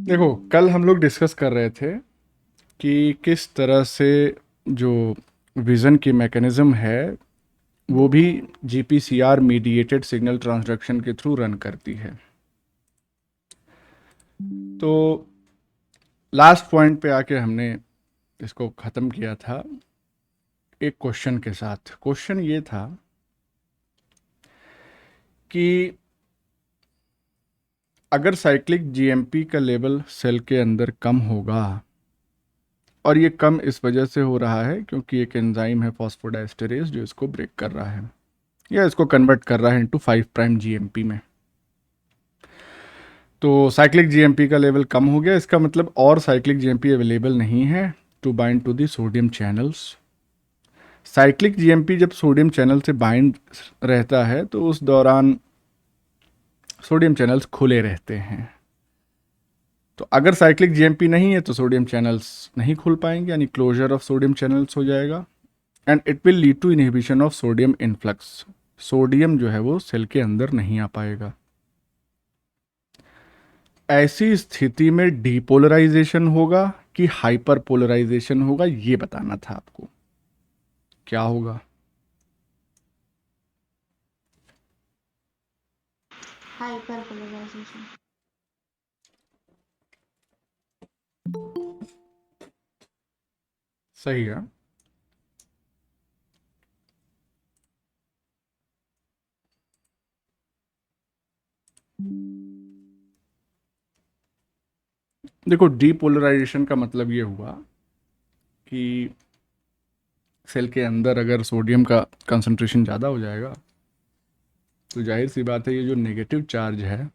देखो, कल हम लोग डिस्कस कर रहे थे कि किस तरह से जो विज़न की मैकेनिज़्म है वो भी जीपीसीआर मीडिएटेड सिग्नल ट्रांसडक्शन के थ्रू रन करती है। तो लास्ट पॉइंट पे आके हमने इसको ख़त्म किया था एक क्वेश्चन के साथ। क्वेश्चन ये था कि अगर साइक्लिक जीएमपी का लेवल सेल के अंदर कम होगा, और ये कम इस वजह से हो रहा है क्योंकि एक एंजाइम है फॉस्फोडाइस्टरेज जो इसको ब्रेक कर रहा है या इसको कन्वर्ट कर रहा है इनटू 5 प्राइम जीएमपी में। तो साइक्लिक जीएमपी का लेवल कम हो गया, इसका मतलब और साइक्लिक जीएमपी अवेलेबल नहीं है to bind to the sodium channels. Cyclic GMP जब सोडियम चैनल से बाइंड रहता है तो उस दौरान सोडियम चैनल्स खुले रहते हैं। तो अगर साइक्लिक जीएमपी नहीं है तो सोडियम चैनल्स नहीं खुल पाएंगे, यानी क्लोजर ऑफ सोडियम चैनल्स हो जाएगा and it will lead to inhibition of sodium influx. Sodium जो है वो सेल के अंदर नहीं आ पाएगा। ऐसी स्थिति में डीपोलराइजेशन होगा कि हाइपर पोलराइजेशन होगा, ये बताना था आपको। क्या होगा? हाइपरपोलराइजेशन। सही है। देखो, डीपोलराइजेशन का मतलब ये हुआ कि सेल के अंदर अगर सोडियम का कंसंट्रेशन ज़्यादा हो जाएगा तो जाहिर सी बात है ये जो नेगेटिव चार्ज है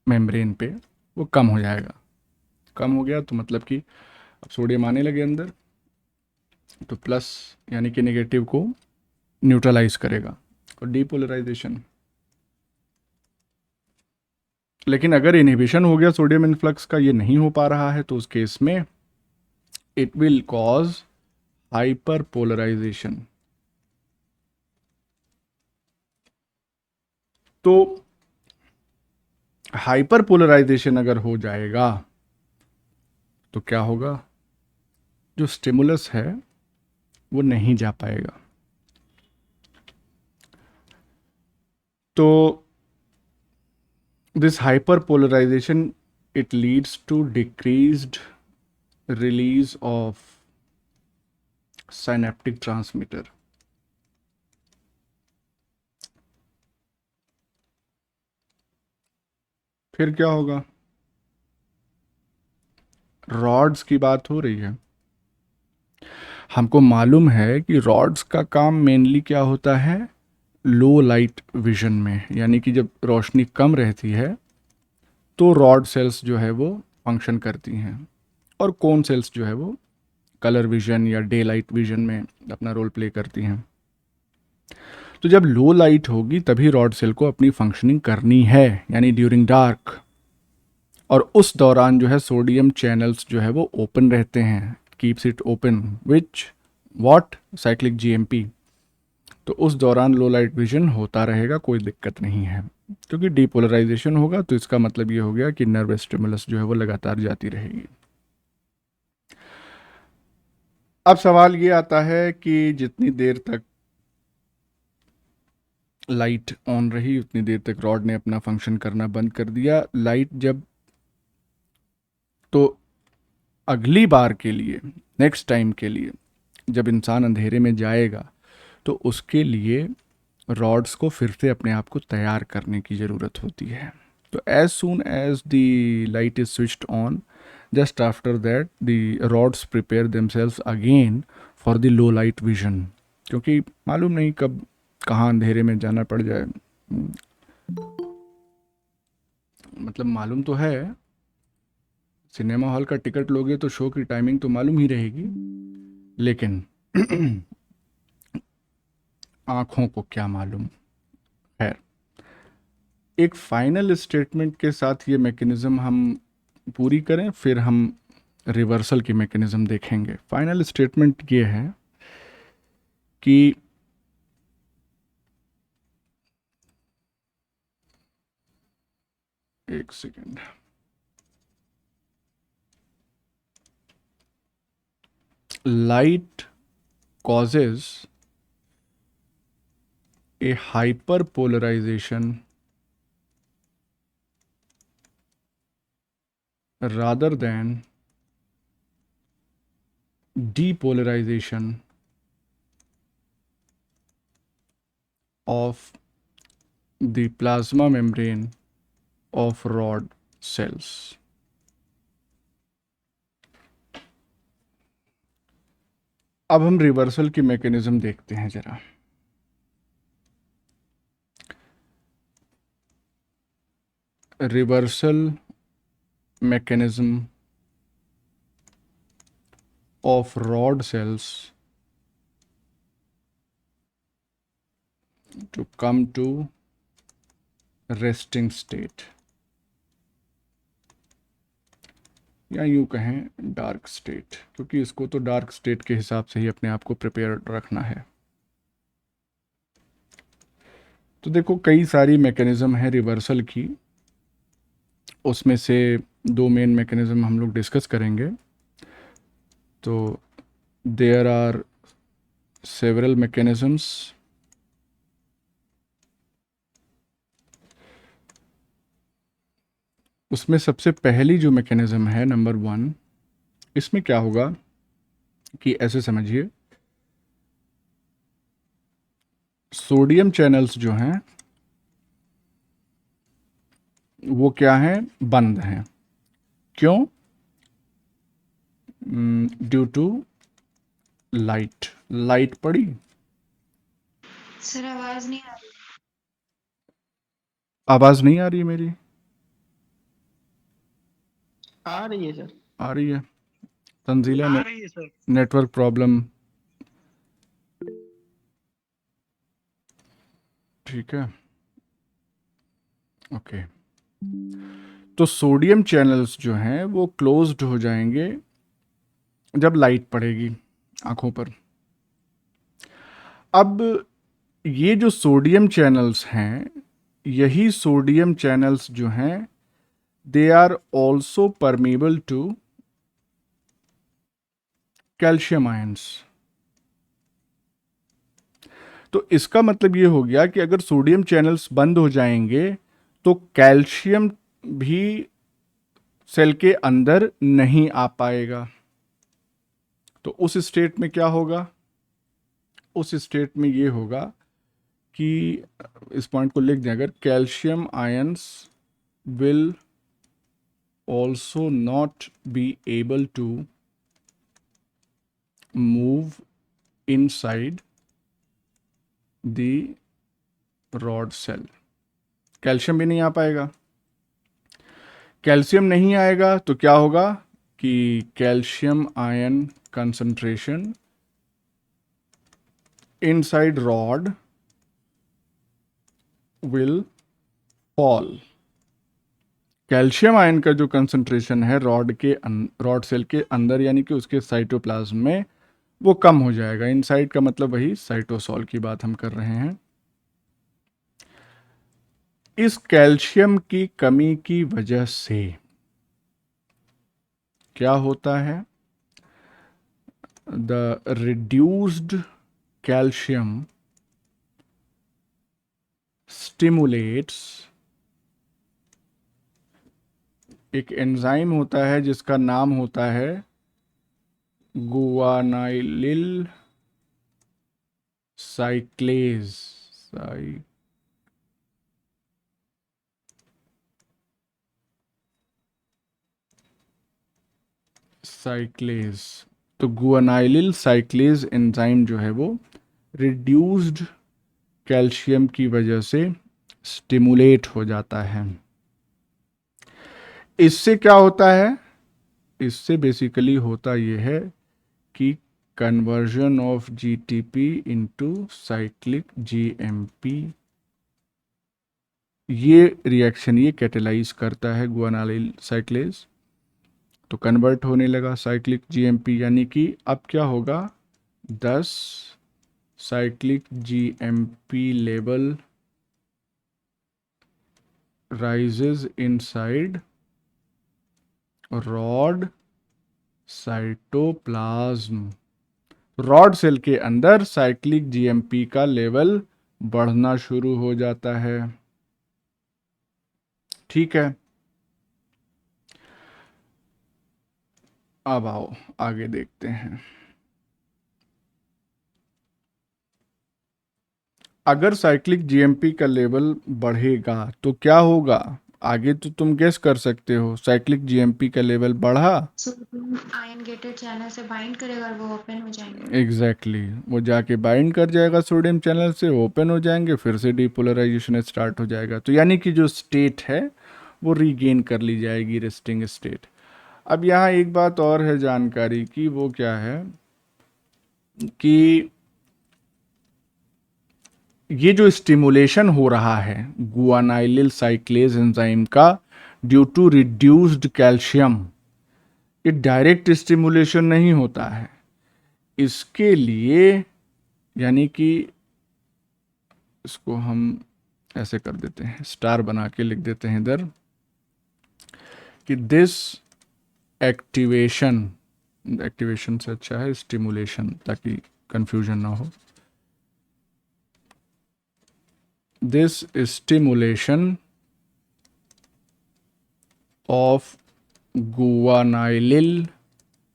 मेम्ब्रेन पे वो कम हो जाएगा। कम हो गया तो मतलब कि अब सोडियम आने लगे अंदर, तो प्लस यानी कि नेगेटिव को न्यूट्रलाइज करेगा और डीपोलराइजेशन। लेकिन अगर इनहिबिशन हो गया सोडियम इन्फ्लक्स का, ये नहीं हो पा रहा है, तो उस केस में it will cause hyperpolarization. तो हाइपर पोलराइजेशन अगर हो जाएगा तो क्या होगा? जो स्टिमुलस है वो नहीं जा पाएगा। तो this hyperpolarization it leads to decreased release of synaptic transmitter. फिर क्या होगा? रॉड्स की बात हो रही है। हमको मालूम है कि रॉड्स का काम मेनली क्या होता है, लो लाइट विजन में, यानी कि जब रोशनी कम रहती है तो रॉड सेल्स जो है वो फंक्शन करती हैं, और कोन सेल्स जो है वो कलर विजन या डे लाइट विजन में अपना रोल प्ले करती हैं। तो जब लो लाइट होगी तभी रॉड सेल को अपनी फंक्शनिंग करनी है, यानी ड्यूरिंग डार्क। और उस दौरान जो है सोडियम चैनल्स जो है वो ओपन रहते हैं, keeps it open which what cyclic GMP. तो उस दौरान लो लाइट विजन होता रहेगा, कोई दिक्कत नहीं है। क्योंकि डीपोलराइजेशन होगा तो इसका मतलब ये हो गया कि नर्व स्टिमुलस जो है वो लगातार जाती रहेगी। अब सवाल ये आता है कि जितनी देर तक लाइट ऑन रही उतनी देर तक रॉड ने अपना फंक्शन करना बंद कर दिया। लाइट जब, तो अगली बार के लिए, नेक्स्ट टाइम के लिए जब इंसान अंधेरे में जाएगा तो उसके लिए रॉड्स को फिर से अपने आप को तैयार करने की ज़रूरत होती है। तो as soon as the light is switched on, just after that the rods prepare themselves again for the low light vision. क्योंकि मालूम नहीं कब कहाँ अंधेरे में जाना पड़ जाए। मतलब मालूम तो है, सिनेमा हॉल का टिकट लोगे तो शो की टाइमिंग तो मालूम ही रहेगी, लेकिन आँखों को क्या मालूम। खैर, एक फाइनल स्टेटमेंट के साथ ये मैकेनिज़्म हम पूरी करें, फिर हम रिवर्सल की मैकेनिज़्म देखेंगे। फाइनल स्टेटमेंट ये है कि एक second, light causes a hyperpolarization rather than depolarization of the plasma membrane of rod cells. अब हम रिवर्सल की मैकेनिज्म देखते हैं जरा। Reversal mechanism of rod cells to come to resting state, या यूँ कहें डार्क स्टेट, क्योंकि इसको तो डार्क स्टेट के हिसाब से ही अपने आप को प्रिपेयर रखना है। तो देखो कई सारी मैकेनिज्म है रिवर्सल की, उसमें से दो मेन मैकेनिज्म हम लोग डिस्कस करेंगे। तो देयर आर सेवरल मैकेनिज्म्स। उसमें सबसे पहली जो मैकेनिज्म है नंबर 1, इसमें क्या होगा कि ऐसे समझिए, सोडियम चैनल्स जो हैं वो क्या हैं, बंद हैं। क्यों? ड्यू टू लाइट पड़ी। सर आवाज नहीं आ रही। आवाज नहीं आ रही है मेरी? आ रही है सर। आ रही है। तंजीला आ रही है सर। Network problem. ठीक है, ओके। तो सोडियम चैनल्स जो हैं वो क्लोज्ड हो जाएंगे जब लाइट पड़ेगी आंखों पर। अब ये जो सोडियम चैनल्स हैं, यही सोडियम चैनल्स जो हैं they are also permeable to calcium ions. तो इसका मतलब ये हो गया कि अगर सोडियम चैनल्स बंद हो जाएंगे तो कैल्शियम भी सेल के अंदर नहीं आ पाएगा। तो उस स्टेट में क्या होगा? उस स्टेट में ये होगा कि इस पॉइंट को लिख दें, अगर calcium ions will also not be able to move inside the rod cell. Calcium भी नहीं आ पाएगा। कैल्शियम नहीं आएगा तो क्या होगा कि calcium ion concentration inside rod will fall. Calcium ion का जो कंसंट्रेशन है रॉड सेल के अंदर यानी कि उसके साइटोप्लाज्म में, वो कम हो जाएगा। इनसाइड का मतलब वही साइटोसॉल की बात हम कर रहे हैं। इस कैल्शियम की कमी की वजह से क्या होता है? द रिड्यूस्ड कैल्शियम स्टिमुलेट्स, एक एंजाइम होता है जिसका नाम होता है गुआनाइलिल साइक्लेज। साइक्लेज। तो गुआनाइलिल साइक्लेज एंजाइम जो है वो रिड्यूस्ड कैल्शियम की वजह से स्टिमुलेट हो जाता है। इससे क्या होता है? इससे बेसिकली होता ये है कि conversion of GTP into cyclic GMP, ये रिएक्शन ये कैटेलाइज करता है गुआनाइलिल साइक्लेज। तो कन्वर्ट होने लगा साइक्लिक जीएमपी, यानी कि अब क्या होगा, 10 cyclic GMP level rises inside rod cytoplasm. Rod cell के अंदर साइक्लिक जीएमपी का लेवल बढ़ना शुरू हो जाता है। ठीक है, अब आओ आगे देखते हैं। अगर साइक्लिक जीएमपी का लेवल बढ़ेगा तो क्या होगा? आगे तो तुम गेस कर सकते हो। साइक्लिक जीएमपी का लेवल बढ़ा, सोडियम आयन गेटेड चैनल से बाइंड करेगा और वो ओपन हो जाएंगे। एग्जैक्टली वो जाके बाइंड कर जाएगा सोडियम चैनल से, ओपन हो जाएंगे, फिर से डीपोलराइजेशन स्टार्ट हो जाएगा। तो यानी कि जो स्टेट है वो रीगेन कर ली जाएगी, रेस्टिंग स्टेट। अब यहाँ एक बात और है जानकारी की, वो क्या है कि ये जो स्टिमुलेशन हो रहा है गुआनाइलिल साइक्लेज एंजाइम का ड्यू टू रिड्यूस्ड कैल्शियम, ये डायरेक्ट स्टिमुलेशन नहीं होता है। इसके लिए यानी कि इसको हम ऐसे कर देते हैं, स्टार बना के लिख देते हैं इधर कि दिस एक्टिवेशन, एक्टिवेशन से अच्छा है स्टिमुलेशन ताकि कंफ्यूजन ना हो। This stimulation of guanylyl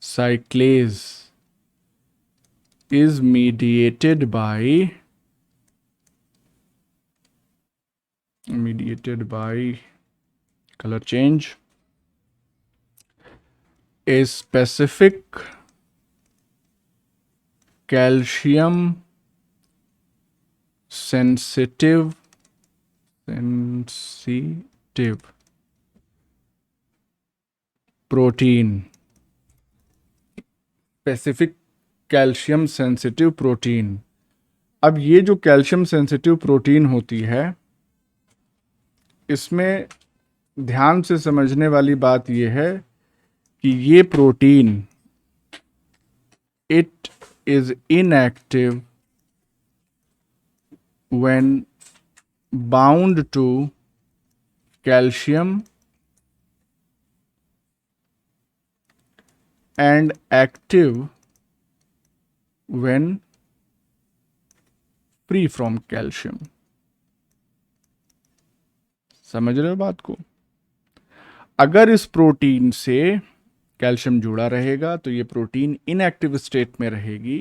cyclase is mediated by color change, a specific calcium sensitive protein, specific calcium sensitive protein. अब ये जो कैल्शियम सेंसिटिव प्रोटीन होती है, इसमें ध्यान से समझने वाली बात ये है कि ये protein it is inactive when bound to calcium and active when free from calcium। समझ रहे हो बात को? अगर इस प्रोटीन से कैल्शियम जुड़ा रहेगा तो ये प्रोटीन इनएक्टिव स्टेट में रहेगी,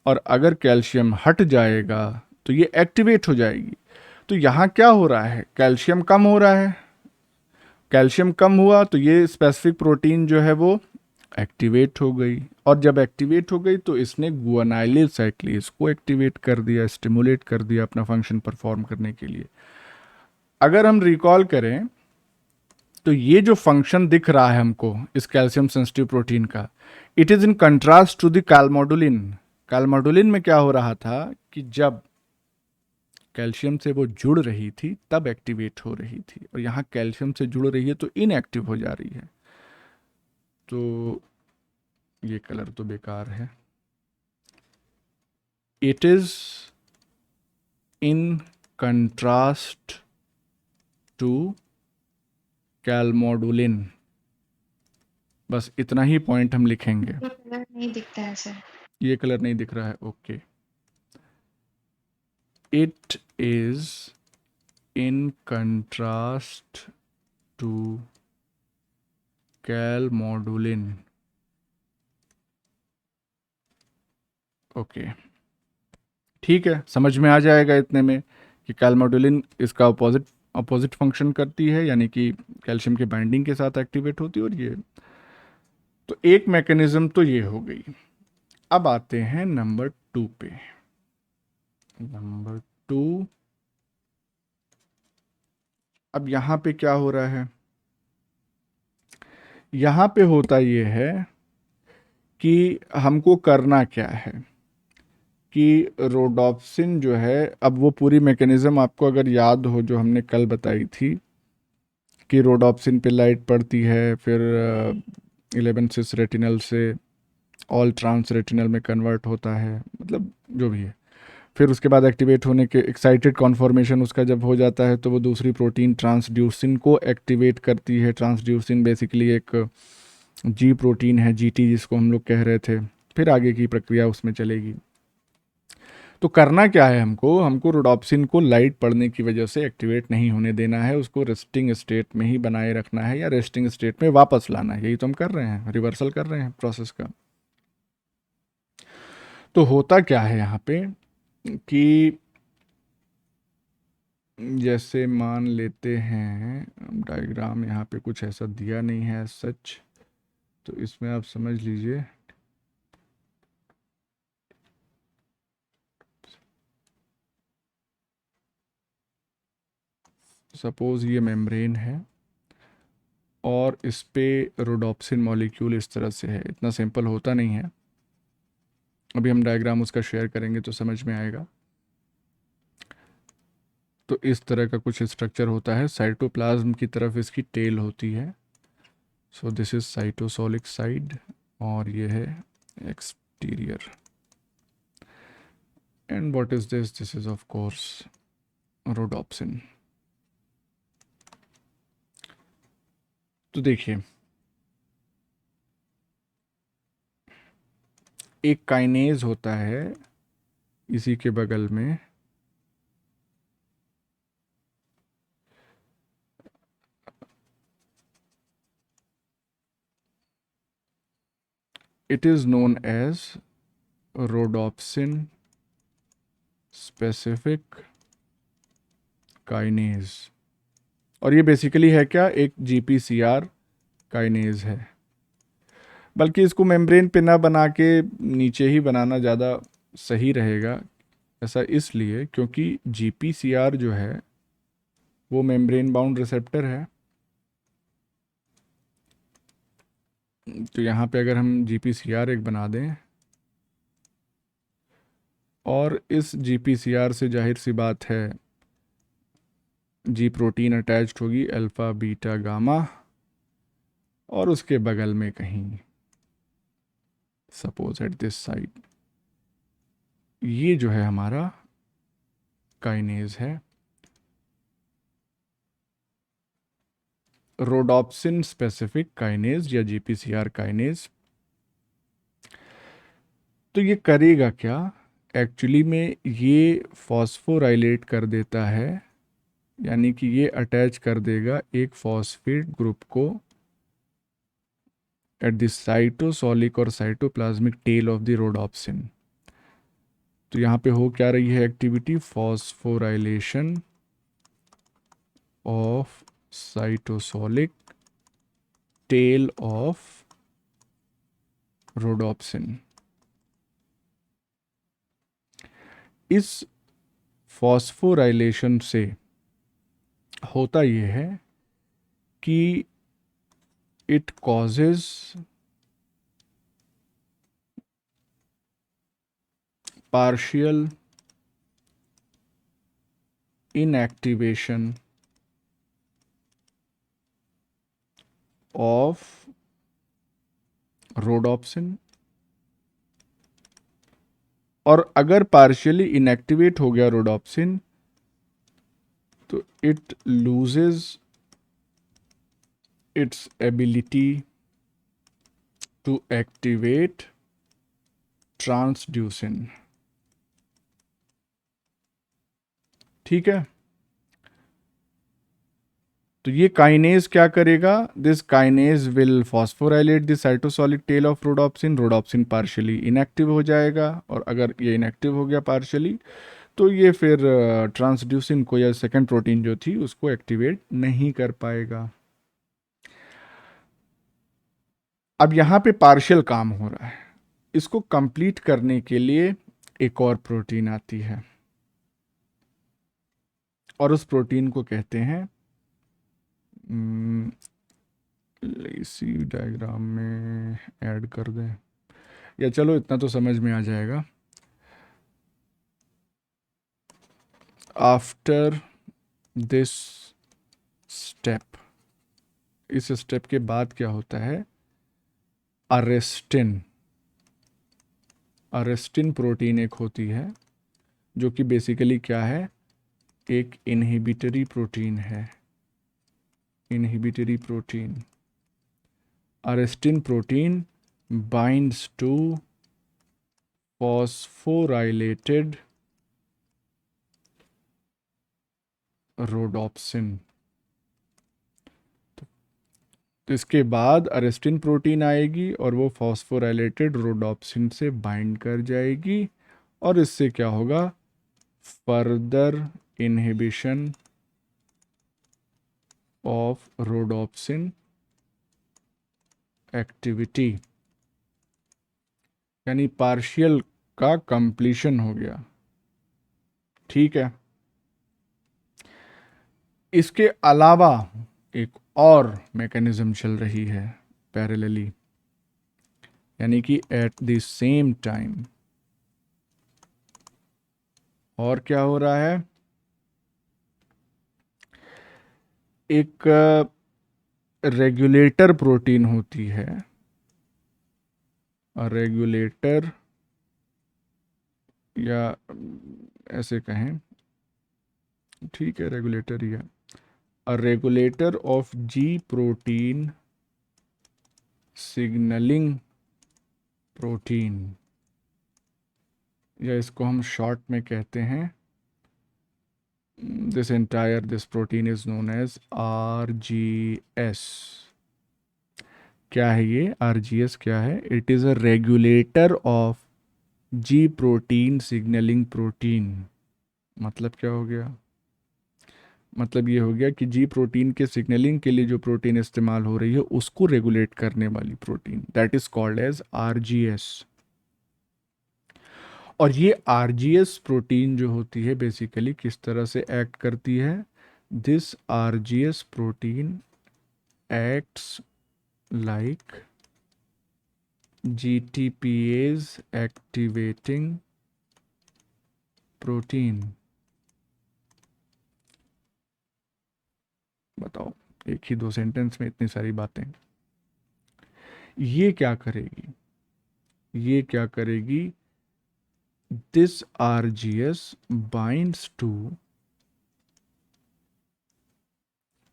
और अगर कैल्शियम हट जाएगा तो ये एक्टिवेट हो जाएगी। तो यहाँ क्या हो रहा है? कैल्शियम कम हो रहा है, कैल्शियम कम हुआ तो ये स्पेसिफिक प्रोटीन जो है वो एक्टिवेट हो गई, और जब एक्टिवेट हो गई तो इसने गुआनाइलिल साइक्लेज को एक्टिवेट कर दिया, स्टिमुलेट कर दिया अपना फंक्शन परफॉर्म करने के लिए। अगर हम रिकॉल करें तो ये जो फंक्शन दिख रहा है हमको इस कैल्शियम सेंसिटिव प्रोटीन का, it is in contrast to the calmodulin. Calmodulin में क्या हो रहा था कि जब कैल्शियम से वो जुड़ रही थी तब एक्टिवेट हो रही थी, और यहाँ कैल्शियम से जुड़ रही है तो इनएक्टिव हो जा रही है। तो ये कलर तो बेकार है। It is in contrast to calmodulin, बस इतना ही पॉइंट हम लिखेंगे। ये कलर नहीं दिखता है सर। ये कलर नहीं दिख रहा है, okay. It is in contrast to calmodulin। Okay, ठीक है, समझ में आ जाएगा इतने में कि कैलमोडुलिन इसका अपोजिट फंक्शन करती है, यानी कि कैल्शियम के बाइंडिंग के साथ एक्टिवेट होती है। और ये तो एक मैकेनिज्म तो ये हो गई। अब आते हैं नंबर 2 पे। नंबर 2, अब यहाँ पे क्या हो रहा है? यहाँ पे होता ये है कि हमको करना क्या है कि रोडोप्सिन जो है, अब वो पूरी मैकेनिज्म आपको अगर याद हो जो हमने कल बताई थी कि रोडोप्सिन पे लाइट पड़ती है, फिर 11 सिस रेटिनल से ऑल ट्रांस रेटिनल में कन्वर्ट होता है, मतलब जो भी है, फिर उसके बाद एक्टिवेट होने के एक्साइटेड कॉन्फॉर्मेशन उसका जब हो जाता है तो वो दूसरी प्रोटीन ट्रांसड्यूसिन को एक्टिवेट करती है। ट्रांसड्यूसिन बेसिकली एक जी प्रोटीन है, जीटी जिसको हम लोग कह रहे थे, फिर आगे की प्रक्रिया उसमें चलेगी। तो करना क्या है, हमको रोडॉप्सिन को लाइट पड़ने की वजह से एक्टिवेट नहीं होने देना है, उसको रेस्टिंग स्टेट में ही बनाए रखना है या रेस्टिंग स्टेट में वापस लाना है। यही तो हम कर रहे हैं, रिवर्सल कर रहे हैं प्रोसेस का। तो होता क्या है यहाँ पे कि जैसे मान लेते हैं, डायग्राम यहाँ पे कुछ ऐसा दिया नहीं है सच, तो इसमें आप समझ लीजिए। सपोज ये मेम्ब्रेन है और इस पे रोडोप्सिन मॉलिक्यूल इस तरह से है। इतना सिंपल होता नहीं है, अभी हम डायग्राम उसका शेयर करेंगे तो समझ में आएगा। तो इस तरह का कुछ स्ट्रक्चर होता है, साइटोप्लाज्म की तरफ इसकी टेल होती है। So this is cytosolic side और ये है exterior. And what is this? This is of course rhodopsin. तो देखिए, एक काइनेज होता है इसी के बगल में, it is known as rhodopsin specific kinase। और ये बेसिकली है क्या? एक GPCR काइनेज है। बल्कि इसको मेम्ब्रेन पे ना बना के नीचे ही बनाना ज़्यादा सही रहेगा। ऐसा इसलिए क्योंकि GPCR जो है वो मेम्ब्रेन बाउंड रिसेप्टर है। तो यहाँ पे अगर हम GPCR एक बना दें और इस GPCR से जाहिर सी बात है जी प्रोटीन अटैच्ड होगी, अल्फ़ा बीटा गामा, और उसके बगल में कहीं सपोज एट दिस साइड ये जो है हमारा काइनेज है, रोडोप्सिन स्पेसिफिक काइनेज या GPCR काइनेज। तो ये करेगा क्या? एक्चुअली में ये फॉस्फोराइलेट कर देता है, यानी कि ये अटैच कर देगा एक फॉस्फेट ग्रुप को एट द साइटोसोलिक और cytoplasmic tail of the rhodopsin. तो यहाँ पे हो क्या रही है activity? Phosphorylation of cytosolic tail of rhodopsin. इस फॉस्फोराइलेशन से होता यह है कि it causes partial inactivation of rhodopsin। और अगर पार्शियली इनएक्टिवेट हो गया रोडोप्सिन तो it loses its ability to activate transducin. ठीक है, तो ये काइनेज क्या करेगा? This kinase will phosphorylate the cytosolic tail of rhodopsin. Rhodopsin partially inactive हो जाएगा, और अगर ये इनएक्टिव हो गया पार्शियली तो ये फिर ट्रांसड्यूसिन को या सेकंड प्रोटीन जो थी उसको एक्टिवेट नहीं कर पाएगा। अब यहाँ पे पार्शियल काम हो रहा है, इसको कंप्लीट करने के लिए एक और प्रोटीन आती है और उस प्रोटीन को कहते हैं, इसी डायग्राम में ऐड कर दें या चलो इतना तो समझ में आ जाएगा। आफ्टर दिस स्टेप, इस स्टेप के बाद क्या होता है? अरेस्टिन। अरेस्टिन प्रोटीन एक होती है जो कि बेसिकली क्या है? एक इनहिबिटरी प्रोटीन है। Inhibitory protein, arrestin protein binds to phosphorylated rhodopsin. तो इसके बाद अरेस्टिन प्रोटीन आएगी और वो फॉस्फोराइलेटेड रोडोप्सिन से बाइंड कर जाएगी और इससे क्या होगा, further inhibition of rhodopsin activity, यानी पार्शियल का कंप्लीशन हो गया। ठीक है, इसके अलावा एक और मैकेनिज्म चल रही है पैरेलली, यानी कि एट द सेम टाइम। और क्या हो रहा है, एक रेगुलेटर प्रोटीन होती है, रेगुलेटर या ऐसे कहें, ठीक है रेगुलेटर ही है, अ regulator of ji protein signalling protein, या इसको हम शॉर्ट में कहते हैं, this protein is known as RGS। क्या है ये RGS, क्या है, it is a regulator of ji protein signalling protein. मतलब क्या हो गया, मतलब ये हो गया कि जी प्रोटीन के सिग्नलिंग के लिए जो प्रोटीन इस्तेमाल हो रही है उसको रेगुलेट करने वाली protein, that is called as RGS। और ये RGS प्रोटीन जो होती है बेसिकली किस तरह से एक्ट करती है, this RGS protein acts like GTPase activating protein. बताओ, एक ही 2 सेंटेंस में इतनी सारी बातें। ये क्या करेगी, ये क्या करेगी, दिस RGS binds to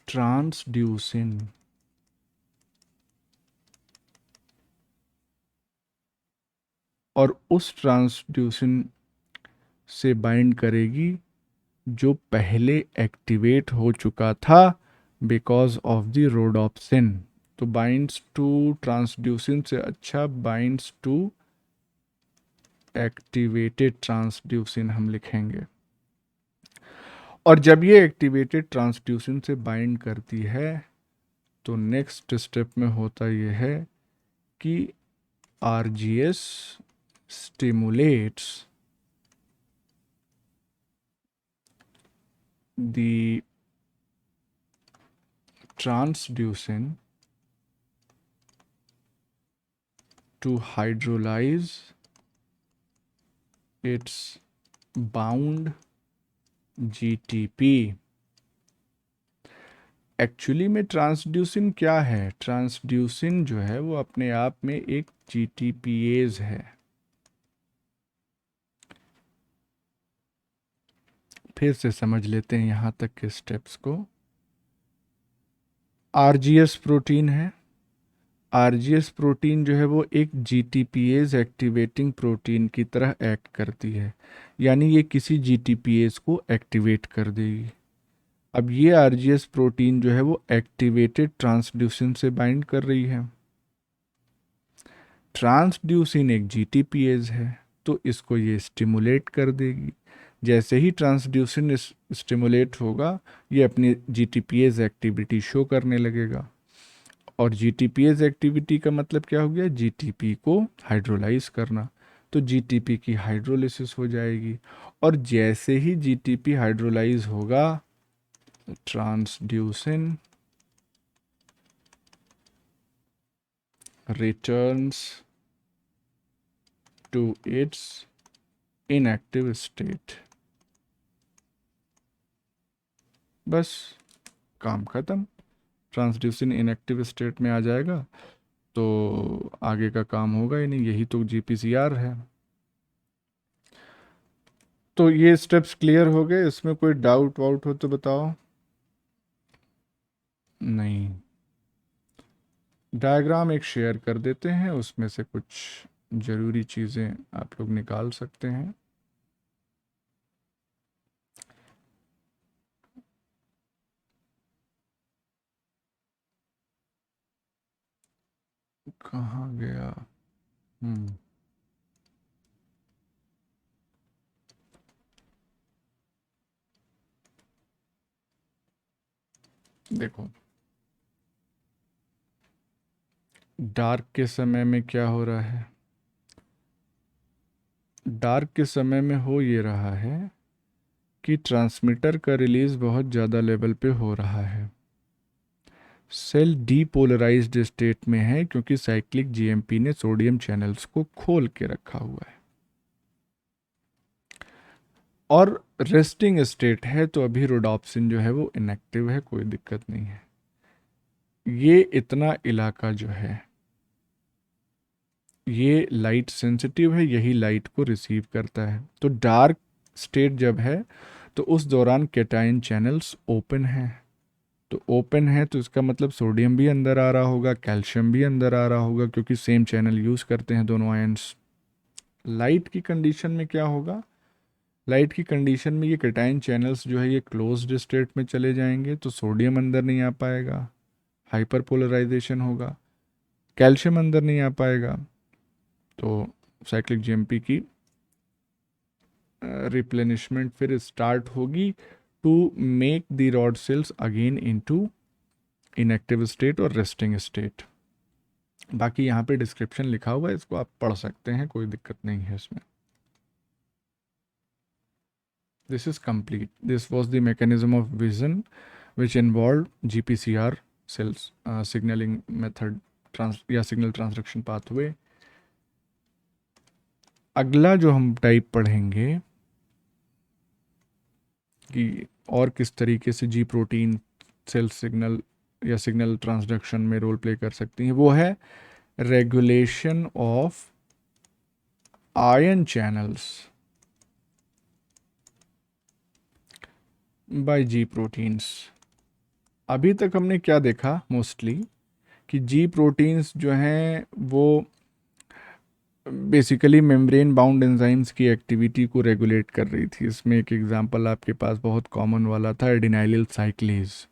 ट्रांसड्यूसिन। और उस ट्रांसड्यूसिन से बाइंड करेगी जो पहले एक्टिवेट हो चुका था बिकॉज ऑफ द रोडोप्सिन। तो बाइंड्स टू ट्रांसड्यूसिन से अच्छा बाइंड्स टू एक्टिवेटेड ट्रांसड्यूसिन हम लिखेंगे। और जब ये एक्टिवेटेड ट्रांसड्यूसिन से बाइंड करती है तो नेक्स्ट स्टेप में होता ये है कि RGS stimulates the transducin to hydrolyze its bound GTP। Actually में ट्रांसड्यूसिन क्या है, ट्रांसड्यूसिन जो है वो अपने आप में एक GTPase है। फिर से समझ लेते हैं यहाँ तक के स्टेप्स को। RGS प्रोटीन है, RGS प्रोटीन जो है वो एक GTPase एक्टिवेटिंग प्रोटीन की तरह एक्ट करती है, यानी ये किसी GTPase को एक्टिवेट कर देगी। अब ये RGS प्रोटीन जो है वो एक्टिवेटेड ट्रांसड्यूसिन से बाइंड कर रही है। ट्रांसड्यूसिन एक GTPase है तो इसको ये स्टिमुलेट कर देगी। जैसे ही ट्रांसड्यूसिन स्टिमुलेट होगा ये अपनी GTPase एक्टिविटी शो करने लगेगा। और GTPase एक्टिविटी का मतलब क्या हो गया, GTP को हाइड्रोलाइज करना। तो GTP की हाइड्रोलिसिस हो जाएगी और जैसे ही GTP हाइड्रोलाइज होगा ट्रांसड्यूसिन returns to its inactive state। बस काम खत्म, ट्रांसड्यूसिन इनएक्टिव स्टेट में आ जाएगा तो आगे का काम होगा ही नहीं, यही तो GPCR है। तो ये स्टेप्स क्लियर हो गए, इसमें कोई डाउट वाउट हो तो बताओ। नहीं, डायग्राम एक शेयर कर देते हैं, उसमें से कुछ ज़रूरी चीज़ें आप लोग निकाल सकते हैं। कहाँ गया? देखो, डार्क के समय में क्या हो रहा है? डार्क के समय में हो ये रहा है कि ट्रांसमीटर का रिलीज बहुत ज़्यादा लेवल पे हो रहा है। सेल डीपोलराइज्ड स्टेट में है क्योंकि साइक्लिक जीएमपी ने सोडियम चैनल्स को खोल के रखा हुआ है। और रेस्टिंग स्टेट है तो अभी रोडॉप्सिन जो है वो इनएक्टिव है, कोई दिक्कत नहीं है। ये इतना इलाका जो है ये लाइट सेंसिटिव है, यही लाइट को रिसीव करता है। तो डार्क स्टेट जब है तो उस दौरान कैटायन चैनल्स ओपन है। तो ओपन है तो इसका मतलब सोडियम भी अंदर आ रहा होगा, कैल्शियम भी अंदर आ रहा होगा, क्योंकि सेम चैनल यूज़ करते हैं दोनों आयंस। लाइट की कंडीशन में क्या होगा? लाइट की कंडीशन में ये कैटायन चैनल्स जो है ये क्लोज्ड स्टेट में चले जाएंगे, तो सोडियम अंदर नहीं आ पाएगा, हाइपर पोलराइजेशन होगा। कैल्शियम अंदर नहीं आ पाएगा, तो साइक्लिक जीएमपी की रिप्लेनिशमेंट फिर स्टार्ट होगी to make the rod cells again into inactive state और रेस्टिंग स्टेट। बाकी यहाँ पे डिस्क्रिप्शन लिखा हुआ है, इसको आप पढ़ सकते हैं, कोई दिक्कत नहीं है इसमें। This is complete. This was the mechanism of vision which involve GPCR cells signalling method या सिग्नल ट्रांसडक्शन पाथवे। अगला जो हम टाइप पढ़ेंगे कि और किस तरीके से जी प्रोटीन सेल सिग्नल या सिग्नल ट्रांसडक्शन में रोल प्ले कर सकती हैं, वो है regulation of ion channels by G proteins. अभी तक हमने क्या देखा मोस्टली कि जी प्रोटीन्स जो हैं वो बेसिकली मेम्ब्रेन बाउंड एंजाइम्स की एक्टिविटी को रेगुलेट कर रही थी। इसमें एक एग्जांपल आपके पास बहुत कॉमन वाला था, एडिनाइलिल साइक्लेज।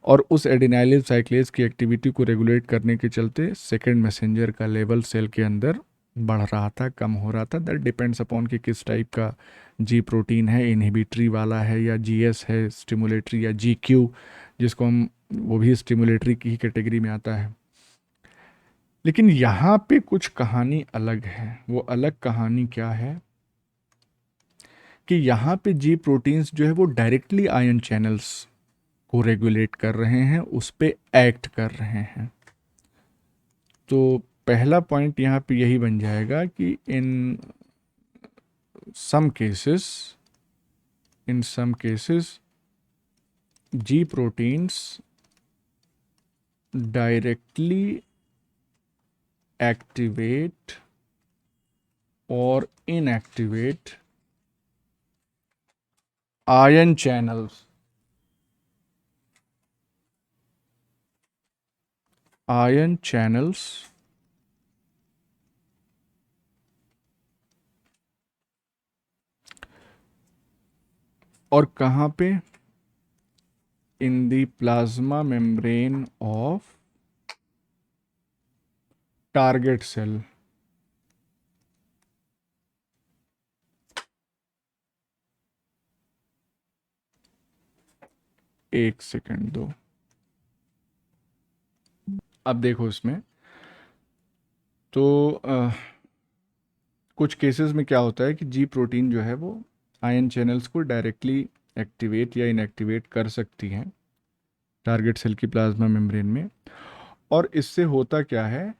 और उस एडिनाइलिल साइक्लेज की एक्टिविटी को रेगुलेट करने के चलते सेकेंड मैसेंजर का लेवल सेल के अंदर बढ़ रहा था, कम हो रहा था। दैट डिपेंड्स अपॉन कि किस टाइप का जी प्रोटीन है, इनहिबिटरी वाला है या जीएस है स्टिमुलेटरी, या जी क्यू जिसको हम, वो भी स्टिमुलेटरी की ही कैटेगरी में आता है। लेकिन यहाँ पे कुछ कहानी अलग है। वो अलग कहानी क्या है कि यहाँ पे जी प्रोटीन्स जो है वो डायरेक्टली आयन चैनल्स को रेगुलेट कर रहे हैं, उस पे एक्ट कर रहे हैं। तो पहला पॉइंट यहाँ पे यही बन जाएगा कि in some cases G proteins directly activate और इनएक्टिवेट आयन चैनल्स, और कहाँ पे? In the plasma membrane of target cell. एक सेकंड दो। अब देखो इसमें तो कुछ केसेस में क्या होता है कि जी प्रोटीन जो है वो आयन चैनल्स को डायरेक्टली एक्टिवेट या इनएक्टिवेट कर सकती हैं टारगेट सेल की प्लाज्मा मेम्ब्रेन में। और इससे होता क्या है?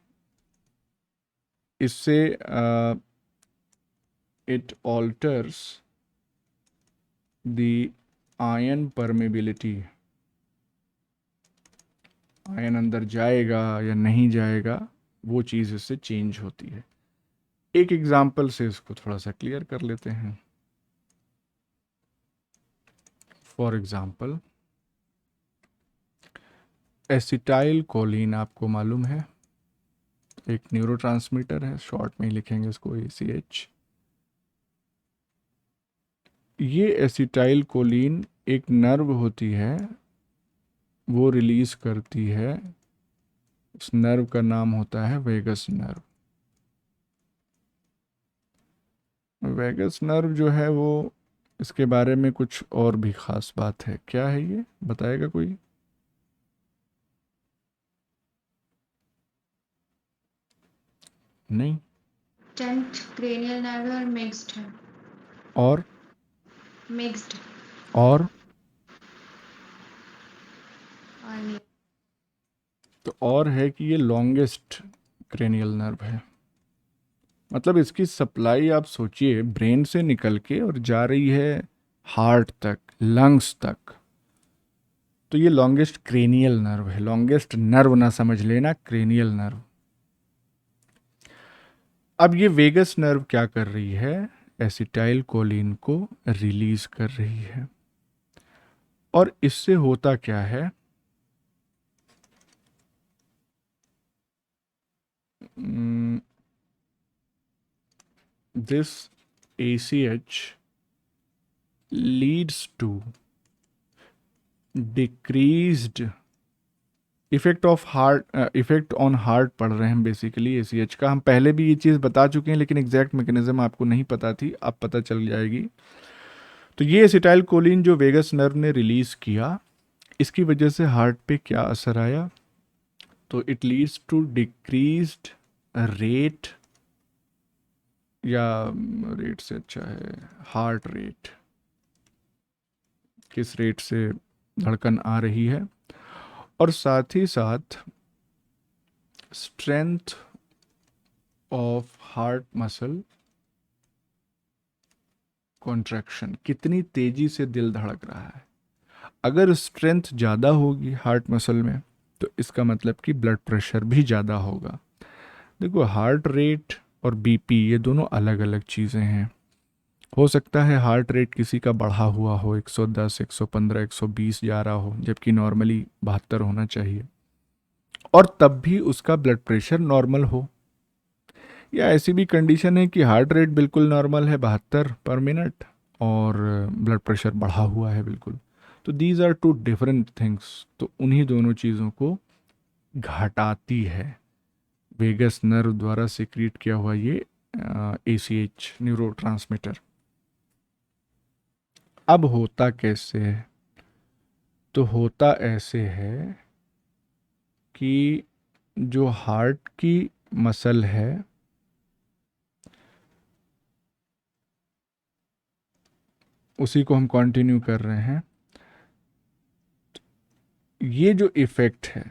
इससे it alters the ion permeability. Ion अंदर जाएगा या नहीं जाएगा, वो चीज़ इससे चेंज होती है। एक एग्जाम्पल से इसको थोड़ा सा क्लियर कर लेते हैं। फॉर एग्जाम्पल, एसिटाइल कोलिन आपको मालूम है, एक न्यूरोट्रांसमीटर है, शॉर्ट में ही लिखेंगे इसको ACH। ये एसिटाइल कोलिन एक नर्व होती है, वो रिलीज करती है। उस नर्व का नाम होता है वेगस नर्व। वेगस नर्व जो है वो, इसके बारे में कुछ और भी खास बात है। क्या है ये, बताएगा कोई? नहीं। 10th क्रेनियल नर्व और मिक्स्ड है। और मिक्स्ड और और नहीं। तो और है कि ये लॉन्गेस्ट क्रेनियल नर्व है। मतलब इसकी सप्लाई आप सोचिए, ब्रेन से निकल के और जा रही है हार्ट तक, लंग्स तक। तो ये लॉन्गेस्ट क्रेनियल नर्व है। लॉन्गेस्ट नर्व ना समझ लेना, क्रेनियल नर्व। अब ये वेगस नर्व क्या कर रही है? एसिटाइल कोलिन को रिलीज कर रही है। और इससे होता क्या है? This ACH leads to decreased effect on heart पढ़ रहे हैं हम बेसिकली ACH का। हम पहले भी ये चीज़ बता चुके हैं, लेकिन एग्जैक्ट मैकेनिज्म आपको नहीं पता थी, अब पता चल जाएगी। तो ये एसिटाइल कोलिन जो वेगस नर्व ने रिलीज किया, इसकी वजह से हार्ट पे क्या असर आया? तो it leads to decreased rate, या रेट से अच्छा है हार्ट रेट, किस रेट से धड़कन आ रही है। और साथ ही साथ strength of heart muscle contraction, कितनी तेजी से दिल धड़क रहा है। अगर स्ट्रेंथ ज़्यादा होगी हार्ट मसल में, तो इसका मतलब कि ब्लड प्रेशर भी ज़्यादा होगा। देखो, हार्ट रेट और BP ये दोनों अलग अलग चीज़ें हैं। हो सकता है हार्ट रेट किसी का बढ़ा हुआ हो, 110, 115, 120 जा रहा हो, जबकि नॉर्मली 72 होना चाहिए, और तब भी उसका ब्लड प्रेशर नॉर्मल हो। या ऐसी भी कंडीशन है कि हार्ट रेट बिल्कुल नॉर्मल है, 72 पर मिनट, और ब्लड प्रेशर बढ़ा हुआ है बिल्कुल। तो these are two different things. तो उन्हीं दोनों चीज़ों को घटाती है वेगस नर्व द्वारा सिक्रीट किया हुआ ये ACH न्यूरोट्रांसमीटर। अब होता कैसे है? तो होता ऐसे है कि जो हार्ट की मसल है, उसी को हम कंटिन्यू कर रहे हैं। ये जो इफेक्ट है,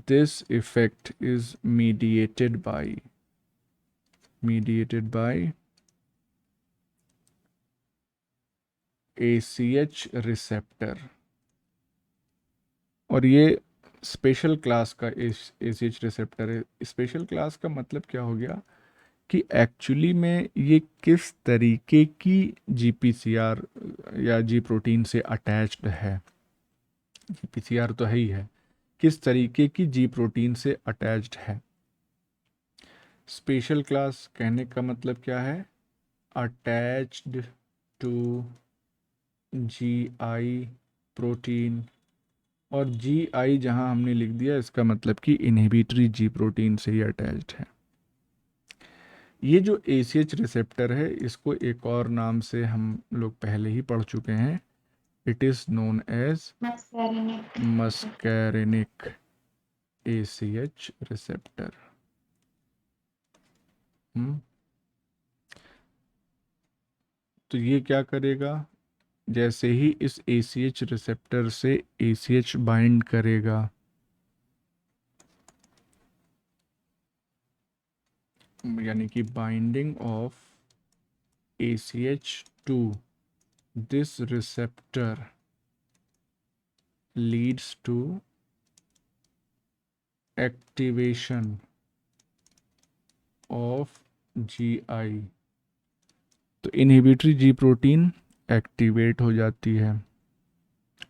this effect is mediated by ACH receptor। और ये स्पेशल क्लास का ACH रिसेप्टर है। स्पेशल क्लास का मतलब क्या हो गया कि एक्चुअली में ये किस तरीके की GPCR या G प्रोटीन से अटैच्ड है। GPCR तो है ही है, किस तरीके की G प्रोटीन से अटैच्ड है। स्पेशल क्लास कहने का मतलब क्या है? Attached to GI protein. और GI जहां हमने लिख दिया, इसका मतलब कि इनहिबिटरी G प्रोटीन से ही अटैच्ड है। ये जो ACH रिसेप्टर है, इसको एक और नाम से हम लोग पहले ही पढ़ चुके हैं। It is known as muscarinic ACH receptor. तो ये क्या करेगा? जैसे ही इस ACH रिसेप्टर से ACH बाइंड करेगा, यानी कि binding of ACH to this receptor leads to activation of GI। तो इनहिबिटरी G प्रोटीन एक्टिवेट हो जाती है।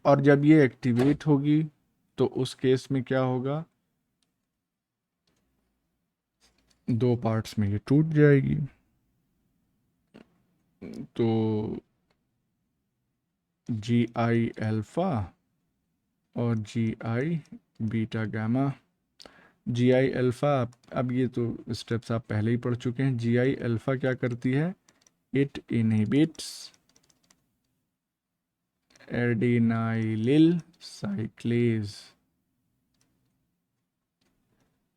और जब ये एक्टिवेट होगी, तो उस केस में क्या होगा? 2 पार्ट्स में ये टूट जाएगी। तो जी आई अल्फ़ा और G I beta gamma. G I alpha, अब ये तो स्टेप्स आप पहले ही पढ़ चुके हैं। जी आई अल्फ़ा क्या करती है? It inhibits adenylyl cyclase.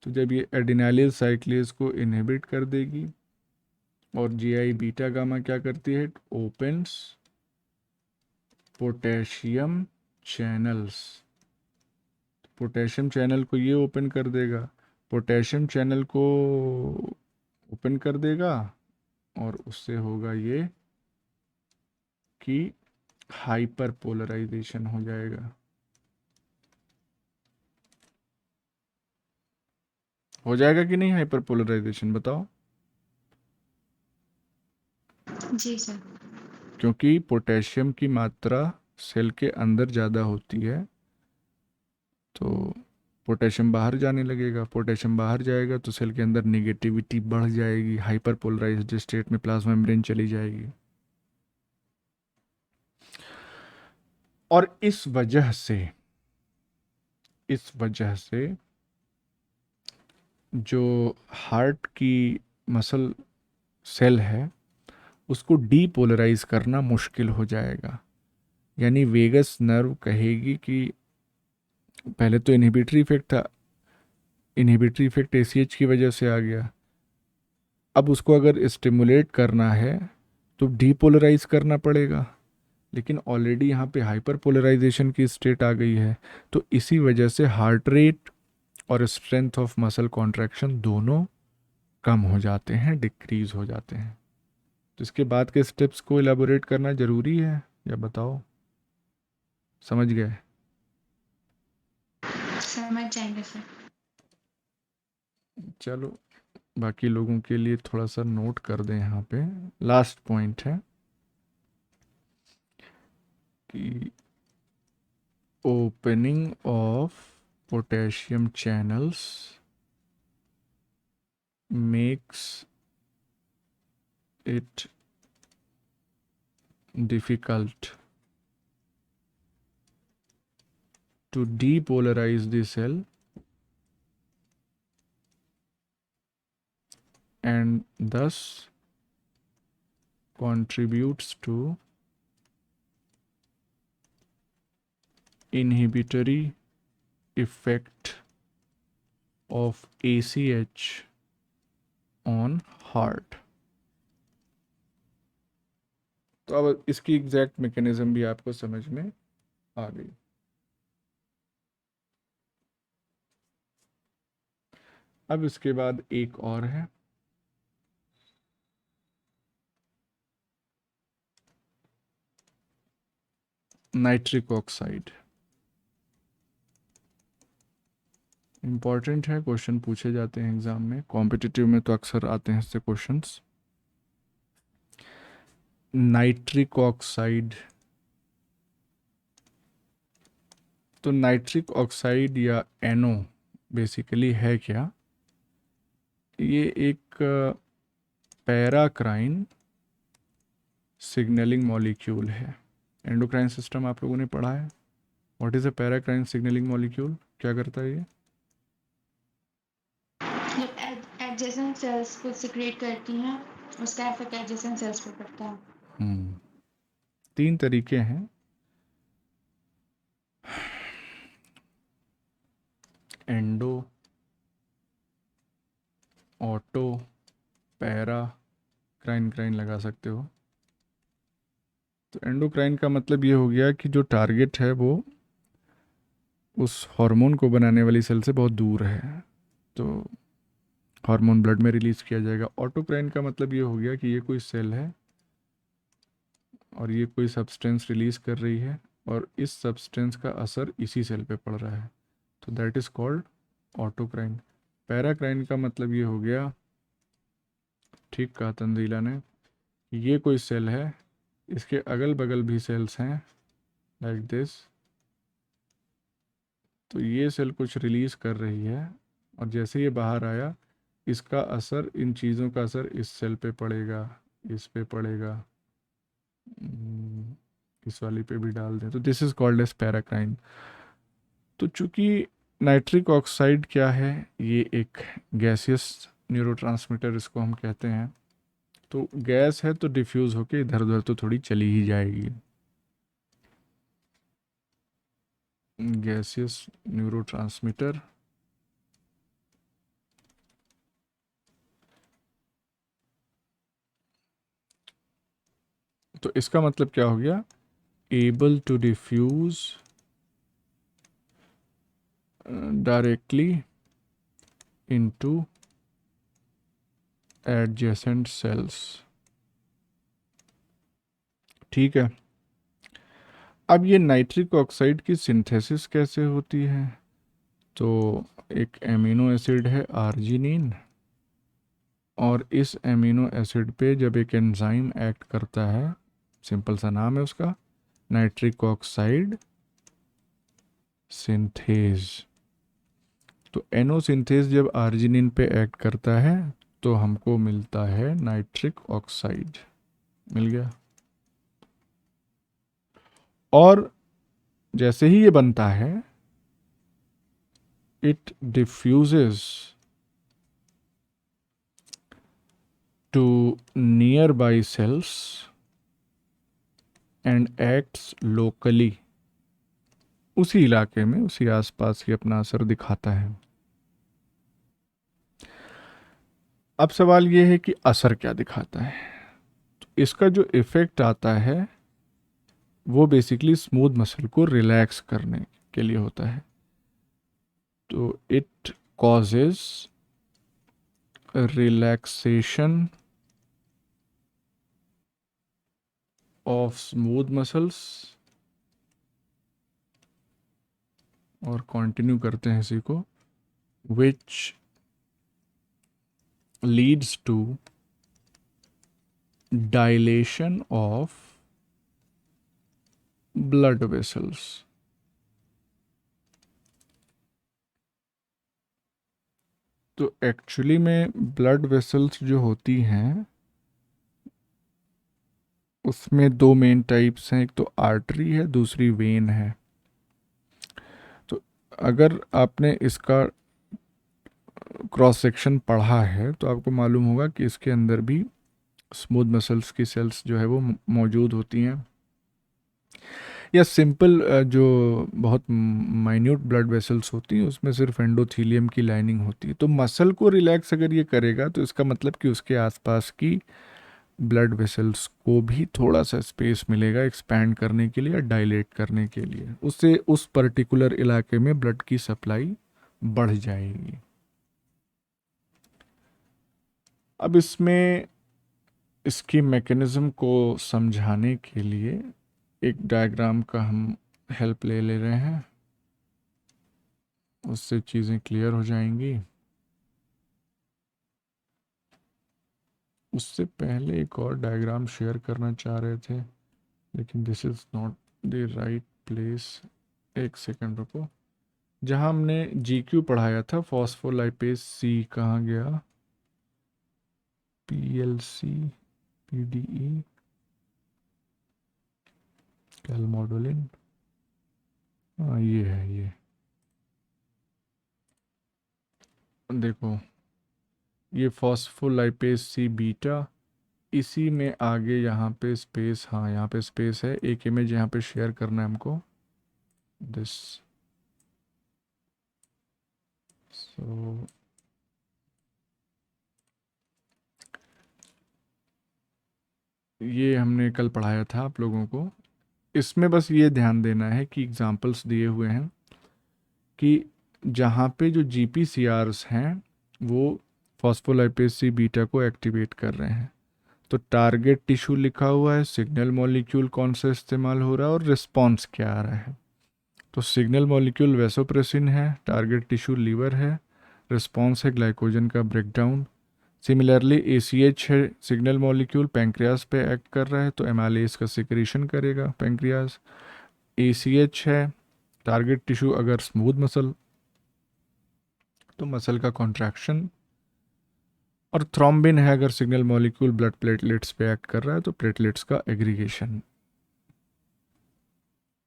तो जब ये एडिनाइलिल साइक्लेज को इनहिबिट कर देगी, और जी आई बीटा गामा क्या करती है? Opens potassium channels. Potassium channel को ये ओपन कर देगा, पोटेशियम चैनल को ओपन कर देगा, और उससे होगा ये कि हाइपर पोलराइजेशन हो जाएगा। हो जाएगा कि नहीं हाइपर पोलराइजेशन, बताओ? जी सर। क्योंकि पोटेशियम की मात्रा सेल के अंदर ज़्यादा होती है, तो पोटेशियम बाहर जाने लगेगा। पोटेशियम बाहर जाएगा तो सेल के अंदर नेगेटिविटी बढ़ जाएगी, हाइपर पोलराइज्ड स्टेट में प्लाज्मा मेम्ब्रेन चली जाएगी। और इस वजह से जो हार्ट की मसल सेल है उसको डीपोलराइज करना मुश्किल हो जाएगा। यानी वेगस नर्व कहेगी कि पहले तो इनहिबिटरी इफेक्ट था, इनहिबिटरी इफेक्ट एसीएच की वजह से आ गया, अब उसको अगर स्टिमुलेट करना है तो डीपोलराइज करना पड़ेगा। लेकिन ऑलरेडी यहाँ पे हाइपर पोलराइजेशन की स्टेट आ गई है, तो इसी वजह से हार्ट रेट और स्ट्रेंथ ऑफ मसल कॉन्ट्रैक्शन दोनों कम हो जाते हैं, डिक्रीज हो जाते हैं। तो इसके बाद के स्टेप्स को एलाबोरेट करना ज़रूरी है, या बताओ? समझ गए? समझ जाएंगे सर। चलो, बाकी लोगों के लिए थोड़ा सा नोट कर दें। यहाँ पे लास्ट पॉइंट है कि opening of potassium channels makes it difficult to depolarize the cell and thus contributes to inhibitory effect of ACH on heart। तो अब इसकी एग्जैक्ट मैकेनिज्म भी आपको समझ में आ गई। अब इसके बाद एक और है, नाइट्रिक ऑक्साइड। इम्पॉर्टेंट है, क्वेश्चन पूछे जाते हैं एग्जाम में, कॉम्पिटिटिव में तो अक्सर आते हैं इससे क्वेश्चंस। नाइट्रिक ऑक्साइड, तो नाइट्रिक ऑक्साइड या NO बेसिकली है क्या? ये एक पैराक्राइन सिग्नलिंग मॉलिक्यूल है। एंडोक्राइन सिस्टम आप लोगों ने पढ़ा है। What is a paracrine signalling molecule? क्या करता है ये? एडजेसेंट सेल्स को सिक्रेट करती हैं, उसका इफेक्ट एडजेसेंट सेल्स पे पड़ता है। 3 तरीके हैं। एंडो, ऑटो, पैरा, क्राइन क्राइन लगा सकते हो। तो एंडोक्राइन का मतलब ये हो गया कि जो टारगेट है वो उस हार्मोन को बनाने वाली सेल से बहुत दूर है, तो हार्मोन ब्लड में रिलीज़ किया जाएगा। ऑटोक्राइन का मतलब ये हो गया कि ये कोई सेल है और ये कोई सब्सटेंस रिलीज़ कर रही है और इस सब्सटेंस का असर इसी सेल पे पड़ रहा है, तो that is called autocrine. Paracrine का मतलब ये हो गया, ठीक कहा तंजीला ने, ये कोई सेल है, इसके अगल बगल भी सेल्स हैं लाइक दिस, तो ये सेल कुछ रिलीज़ कर रही है और जैसे ये बाहर आया इसका असर, इन चीज़ों का असर इस सेल पे पड़ेगा, इस पे पड़ेगा, इस वाली पे भी डाल दें, तो this is called as paracrine. तो चूंकि नाइट्रिक ऑक्साइड क्या है, ये एक गैसियस न्यूरोट्रांसमीटर इसको हम कहते हैं। तो गैस है तो डिफ्यूज़ होके इधर उधर तो थोड़ी चली ही जाएगी। Gaseous neurotransmitter. तो इसका मतलब क्या हो गया, able to diffuse directly into adjacent cells. ठीक है, अब ये नाइट्रिक ऑक्साइड की सिंथेसिस कैसे होती है? तो एक एमिनो एसिड है आर्जिनिन, और इस एमिनो एसिड पे जब एक एंजाइम एक्ट करता है, सिंपल सा नाम है उसका, नाइट्रिक ऑक्साइड सिंथेज। तो एनो सिंथेज जब आर्जिनिन पे एक्ट करता है तो हमको मिलता है नाइट्रिक ऑक्साइड। मिल गया। और जैसे ही ये बनता है, it diffuses to nearby cells and acts locally. उसी इलाके में, उसी आसपास ही अपना असर दिखाता है। अब सवाल ये है कि असर क्या दिखाता है? तो इसका जो इफेक्ट आता है वो बेसिकली स्मूथ मसल को रिलैक्स करने के लिए होता है। तो it causes relaxation of smooth muscles, और कंटिन्यू करते हैं इसी को, which leads to dilation of blood vessels. तो एक्चुअली में ब्लड वेसल्स जो होती हैं उसमें दो मेन टाइप्स हैं, एक तो आर्टरी है, दूसरी वेन है। तो अगर आपने इसका क्रॉस सेक्शन पढ़ा है तो आपको मालूम होगा कि इसके अंदर भी स्मूथ मसल्स की सेल्स जो है वो मौजूद होती हैं। या सिंपल जो बहुत माइन्यूट ब्लड वेसल्स होती हैं उसमें सिर्फ एंडोथीलियम की लाइनिंग होती है। तो मसल को रिलैक्स अगर ये करेगा तो इसका मतलब कि उसके आसपास की ब्लड वेसल्स को भी थोड़ा सा स्पेस मिलेगा एक्सपैंड करने के लिए या डायलेट करने के लिए, उससे उस पर्टिकुलर इलाके में ब्लड की सप्लाई बढ़ जाएगी। अब इसमें इसकी मैकेनिज्म को समझाने के लिए एक डायग्राम का हम हेल्प ले रहे हैं, उससे चीज़ें क्लियर हो जाएंगी। उससे पहले एक और डायग्राम शेयर करना चाह रहे थे, लेकिन this is not the right place. एक सेकंड रुको। जहाँ हमने जीक्यू पढ़ाया था, फॉस्फोलाइपेज सी कहाँ गया? पीएलसी, पीडीई, कैलमोडुलिन, हाँ ये है, ये देखो, ये फॉस्फोलाइपेज सी बीटा, इसी में आगे यहाँ पे स्पेस, हाँ यहाँ पे स्पेस है। एक इमेज यहाँ पे शेयर करना है हमको, दिस। सो ये हमने कल पढ़ाया था आप लोगों को। इसमें बस ये ध्यान देना है कि एग्जांपल्स दिए हुए हैं कि जहाँ पे जो जीपीसीआरस हैं वो फॉस्फोलाइपेज सी बीटा को एक्टिवेट कर रहे हैं। तो टारगेट टिश्यू लिखा हुआ है, सिग्नल मॉलिक्यूल कौन सा इस्तेमाल हो रहा है और रिस्पॉन्स क्या आ रहा है। तो सिग्नल मॉलिक्यूल वेसोप्रेसिन है, टारगेट टिश्यू लीवर है, रिस्पॉन्स है ग्लाइकोजन का ब्रेकडाउन। सिमिलरली एसीएच है सिग्नल मॉलिक्यूल, पैंक्रियाज पे एक्ट कर रहा है तो एमाइलेज का सिक्रीशन करेगा पैंक्रियाज। एसीएच है टारगेट टिश्यू, अगर स्मूथ मसल तो मसल का कॉन्ट्रैक्शन और थ्रोम्बिन है अगर सिग्नल मॉलिक्यूल ब्लड प्लेटलेट्स पे एक्ट कर रहा है तो प्लेटलेट्स का एग्रीगेशन।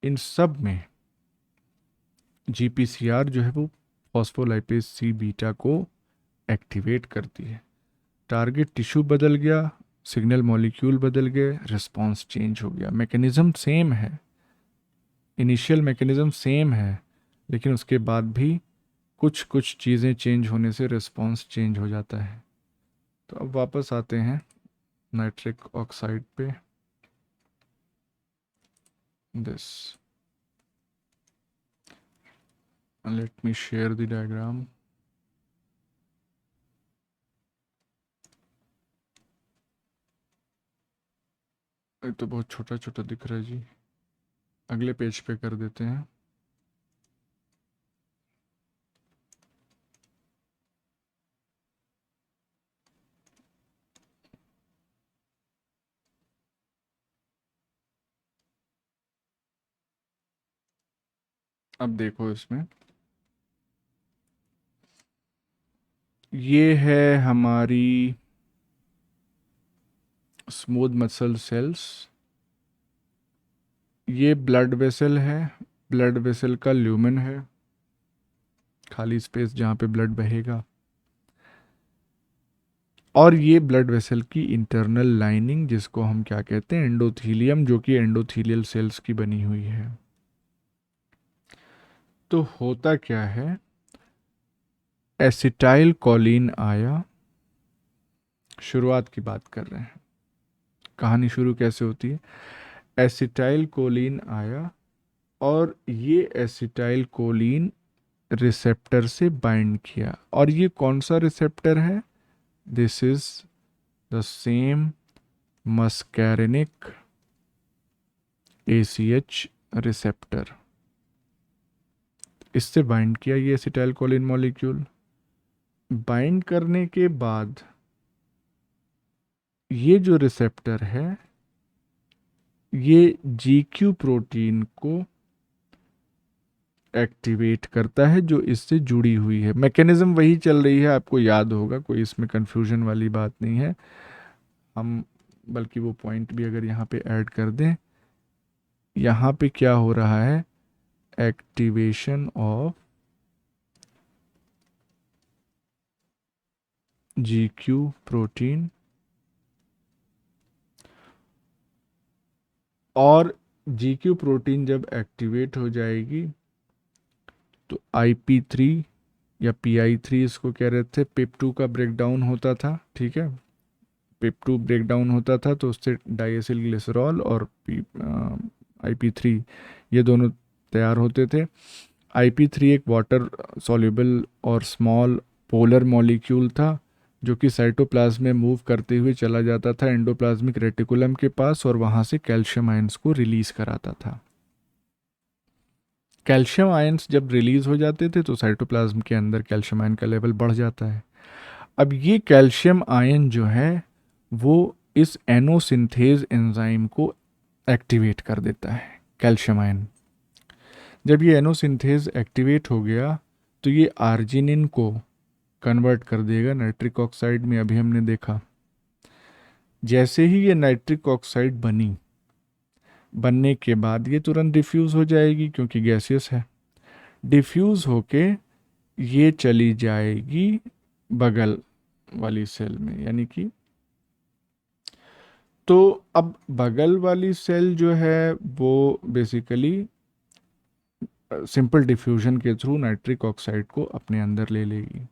इन सब में जीपीसीआर जो है वो फॉस्फोलाइपेज सी बीटा को एक्टिवेट करती है। टारगेट टिश्यू बदल गया, सिग्नल मॉलिक्यूल बदल गए, रिस्पांस चेंज हो गया। मैकेनिज्म सेम है, इनिशियल मैकेनिज्म सेम है, लेकिन उसके बाद भी कुछ कुछ चीज़ें चेंज होने से रिस्पांस चेंज हो जाता है। तो अब वापस आते हैं नाइट्रिक ऑक्साइड पे। This, let me share the diagram. ये तो बहुत छोटा छोटा दिख रहा है जी, अगले पेज पे कर देते हैं। अब देखो इसमें, ये है हमारी स्मूथ मसल सेल्स, ये ब्लड वेसल है, ब्लड वेसल का ल्यूमेन है, खाली स्पेस जहाँ पे ब्लड बहेगा, और ये ब्लड वेसल की इंटरनल लाइनिंग जिसको हम क्या कहते हैं, एंडोथीलियम, जो कि एंडोथीलियल सेल्स की बनी हुई है। तो होता क्या है, एसिटाइल कोलिन आया, शुरुआत की बात कर रहे हैं, कहानी शुरू कैसे होती है। एसिटाइल कोलिन आया और ये एसिटाइल कोलिन रिसेप्टर से बाइंड किया, और ये कौन सा रिसेप्टर है, this is the same muscarinic ACH receptor. इससे बाइंड किया ये एसिटाइल कोलिन मॉलिक्यूल। बाइंड करने के बाद ये जो रिसेप्टर है ये GQ प्रोटीन को एक्टिवेट करता है जो इससे जुड़ी हुई है। मैकेनिज्म वही चल रही है, आपको याद होगा, कोई इसमें कंफ्यूजन वाली बात नहीं है। हम बल्कि वो पॉइंट भी अगर यहाँ पे ऐड कर दें, यहाँ पे क्या हो रहा है, एक्टिवेशन ऑफ GQ प्रोटीन, और GQ प्रोटीन जब एक्टिवेट हो जाएगी तो IP3 या PI3 इसको कह रहे थे, PIP2 का ब्रेकडाउन होता था, ठीक है, PIP2 ब्रेकडाउन होता था तो उससे डाइएसिल ग्लिसरॉल और IP3 ये दोनों तैयार होते थे। IP3 एक वाटर सॉल्युबल और स्मॉल पोलर मॉलिक्यूल था जो कि साइटोप्लाज्म में मूव करते हुए चला जाता था एंडोप्लाज्मिक रेटिकुलम के पास, और वहाँ से कैल्शियम आयंस को रिलीज कराता था। कैल्शियम आयंस जब रिलीज हो जाते थे तो साइटोप्लाज्म के अंदर कैल्शियम आयन का लेवल बढ़ जाता है। अब ये कैल्शियम आयन जो है वो इस एनोसिंथेज एंजाइम को एक्टिवेट कर देता है। कैल्शियम आयन जब ये एनोसिंथेज एक्टिवेट हो गया तो ये आर्जिनिन को कन्वर्ट कर देगा नाइट्रिक ऑक्साइड में। अभी हमने देखा जैसे ही ये नाइट्रिक ऑक्साइड बनने के बाद ये तुरंत डिफ्यूज़ हो जाएगी क्योंकि गैसियस है। डिफ्यूज़ होके ये चली जाएगी बगल वाली सेल में, यानी कि तो अब बगल वाली सेल जो है वो बेसिकली सिंपल डिफ्यूजन के थ्रू नाइट्रिक ऑक्साइड को अपने अंदर ले लेगी।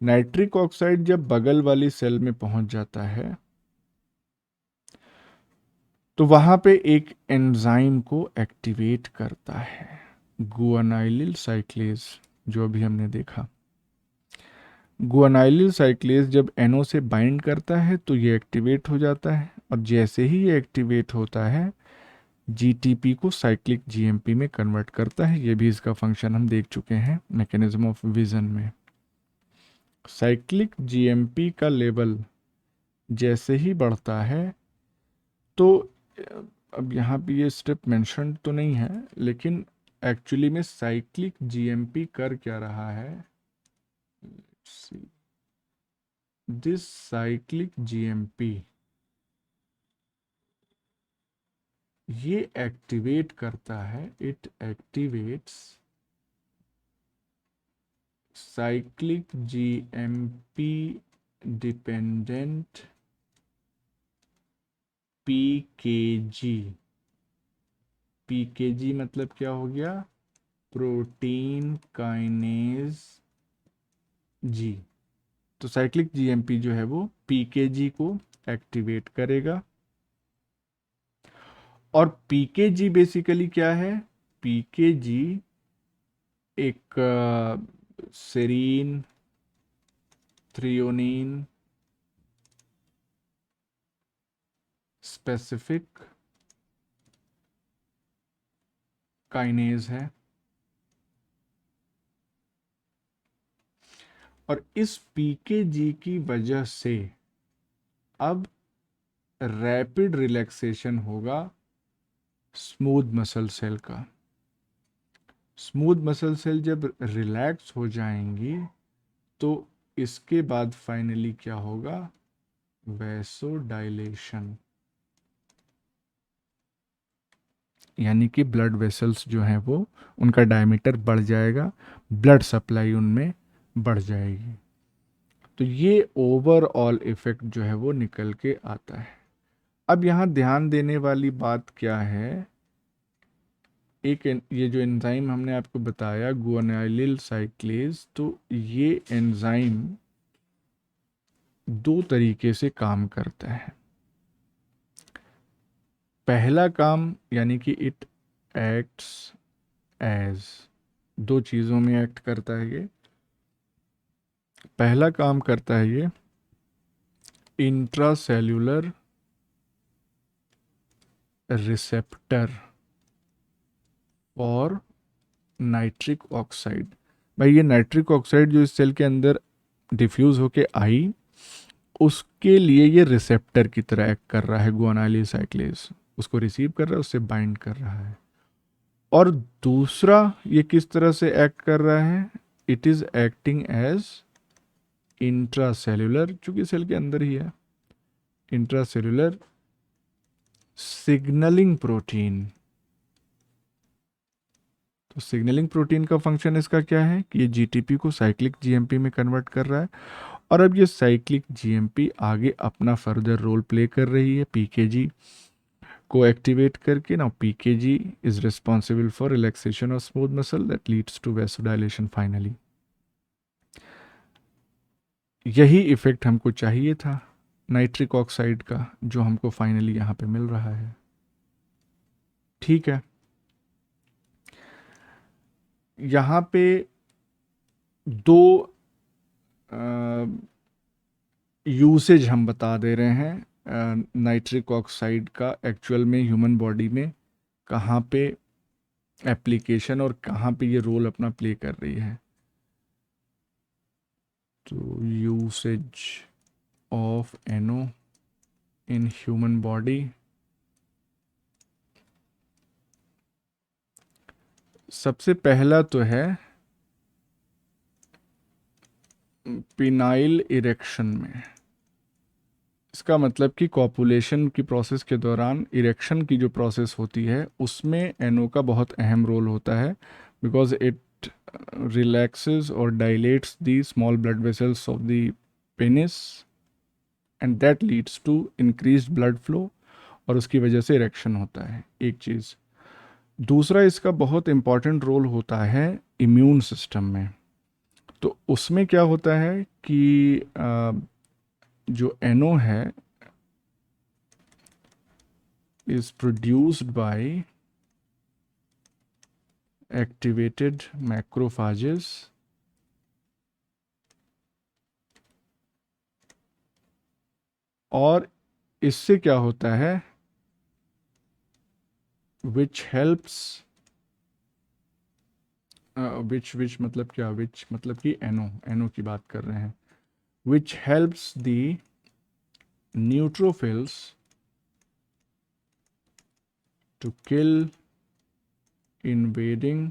नाइट्रिक ऑक्साइड जब बगल वाली सेल में पहुंच जाता है तो वहां पे एक एंजाइम को एक्टिवेट करता है, गुआनाइलिल साइक्लेज, जो अभी हमने देखा। गुआनाइलिल साइक्लेज जब NO से बाइंड करता है तो ये एक्टिवेट हो जाता है, और जैसे ही ये एक्टिवेट होता है GTP को साइक्लिक GMP में कन्वर्ट करता है। ये भी इसका फंक्शन हम देख चुके हैं मैकेनिज्म ऑफ विजन में। साइक्लिक GMP का लेवल जैसे ही बढ़ता है तो अब यहाँ पे ये स्टेप मेंशन तो नहीं है, लेकिन एक्चुअली में साइक्लिक GMP कर क्या रहा है, दिस साइक्लिक जीएमपी ये एक्टिवेट करता है, it activates cyclic GMP dependent PKG. PKG मतलब क्या हो गया? Protein kinase G. तो साइक्लिक जीएमपी जो है वो पीकेजी को एक्टिवेट करेगा। और पीकेजी बेसिकली क्या है? पीकेजी एक सेरीन थ्रियोनीन स्पेसिफिक काइनेज है। और इस पीकेजी की वजह से अब रैपिड रिलैक्सेशन होगा स्मूथ मसल सेल का। स्मूथ मसल सेल जब रिलैक्स हो जाएंगी तो इसके बाद फाइनली क्या होगा? वैसोडाइलेशन, यानी कि ब्लड वेसल्स जो हैं वो उनका डायमीटर बढ़ जाएगा, ब्लड सप्लाई उनमें बढ़ जाएगी। तो ये ओवरऑल इफेक्ट जो है वो निकल के आता है। अब यहाँ ध्यान देने वाली बात क्या है? ये जो एंजाइम हमने आपको बताया गुआनिलाइल साइक्लेज, तो ये एंजाइम दो तरीके से काम करता है। पहला काम यानी कि इट एक्ट्स एज, दो चीज़ों में एक्ट करता है ये। पहला काम करता है ये इंट्रासेल्यूलर रिसेप्टर और नाइट्रिक ऑक्साइड। भाई ये नाइट्रिक ऑक्साइड जो इस सेल के अंदर डिफ्यूज़ होके आई, उसके लिए ये रिसेप्टर की तरह एक्ट कर रहा है। गुआनिलाइल साइक्लेज उसको रिसीव कर रहा है, उससे बाइंड कर रहा है। और दूसरा ये किस तरह से एक्ट कर रहा है? It is acting as intracellular, चूंकि सेल के अंदर ही है, इंट्रासेल्यूलर सिग्नलिंग प्रोटीन। तो सिग्नलिंग प्रोटीन का फंक्शन इसका क्या है कि ये जीटीपी को साइक्लिक जीएमपी में कन्वर्ट कर रहा है। और अब ये साइक्लिक जीएमपी आगे अपना फर्दर रोल प्ले कर रही है पीकेजी को एक्टिवेट करके। Now PKG is responsible for relaxation of smooth muscle that leads to vasodilation finally. यही इफेक्ट हमको चाहिए था नाइट्रिक ऑक्साइड का, जो हमको फाइनली यहाँ पे मिल रहा है। ठीक है, यहाँ पे दो यूसेज हम बता दे रहे हैं नाइट्रिक ऑक्साइड का एक्चुअल में ह्यूमन बॉडी में कहाँ पे एप्लीकेशन और कहाँ पे ये रोल अपना प्ले कर रही है। तो usage of NO in human body, सबसे पहला तो है पिनाइल इरेक्शन में। इसका मतलब कि कॉपुलेशन की प्रोसेस के दौरान इरेक्शन की जो प्रोसेस होती है उसमें NO का बहुत अहम रोल होता है, बिकॉज इट रिलैक्सेस और dilates the small blood vessels of the penis and that leads to increased blood flow, और उसकी वजह से इरेक्शन होता है। एक चीज़। दूसरा, इसका बहुत इम्पॉर्टेंट रोल होता है इम्यून सिस्टम में। तो उसमें क्या होता है कि जो NO है is produced by activated macrophages और इससे क्या होता है which helps which मतलब क्या, which मतलब कि NO की बात कर रहे हैं, which helps the neutrophils to kill invading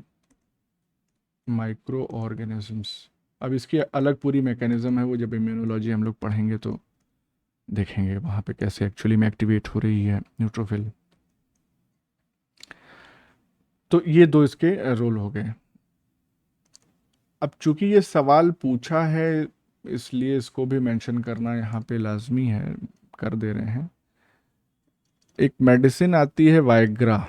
microorganisms। अब इसकी अलग पूरी मैकेनिज्म है, वो जब इम्यूनोलॉजी हम लोग पढ़ेंगे तो देखेंगे वहाँ पे कैसे एक्चुअली में एक्टिवेट हो रही है न्यूट्रोफिल। तो ये दो इसके रोल हो गए। अब चूंकि ये सवाल पूछा है इसलिए इसको भी मेंशन करना यहाँ पे लाजमी है, कर दे रहे हैं। एक मेडिसिन आती है वायग्रा,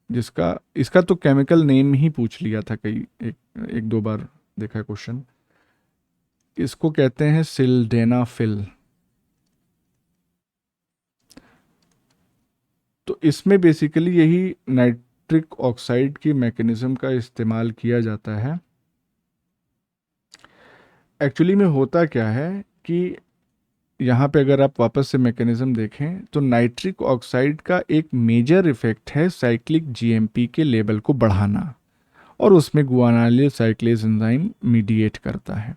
जिसका इसका तो केमिकल नेम ही पूछ लिया था कई एक दो बार देखा क्वेश्चन। इसको कहते हैं सिल्डेनाफिल। तो इसमें बेसिकली यही नाइट्रिक ऑक्साइड की मैकेनिज्म का इस्तेमाल किया जाता है। एक्चुअली में होता क्या है कि यहाँ पे अगर आप वापस से मैकेनिज्म देखें तो नाइट्रिक ऑक्साइड का एक मेजर इफेक्ट है साइक्लिक जीएमपी के लेवल को बढ़ाना, और उसमें गुआनाइल साइक्लेज एंजाइम मीडिएट करता है।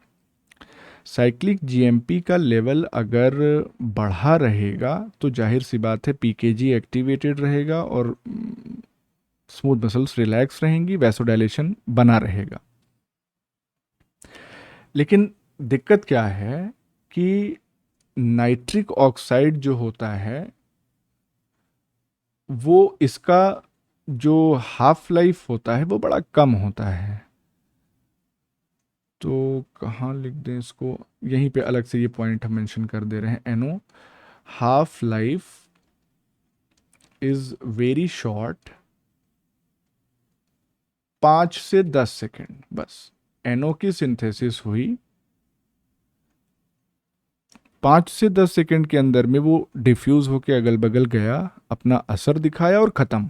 साइक्लिक जीएमपी का लेवल अगर बढ़ा रहेगा तो जाहिर सी बात है पीकेजी एक्टिवेटेड रहेगा और स्मूथ मसल्स रिलैक्स रहेंगी, वैसोडाइलेशन बना रहेगा। लेकिन दिक्कत क्या है कि नाइट्रिक ऑक्साइड जो होता है वो इसका जो हाफ लाइफ होता है वो बड़ा कम होता है। तो कहाँ लिख दें इसको, यहीं पे अलग से ये पॉइंट हम मेंशन कर दे रहे हैं। NO half life is very short, 5 से 10 सेकेंड बस। एनो की सिंथेसिस हुई, 5 से 10 सेकेंड के अंदर में वो डिफ्यूज होके अगल बगल गया, अपना असर दिखाया और खत्म।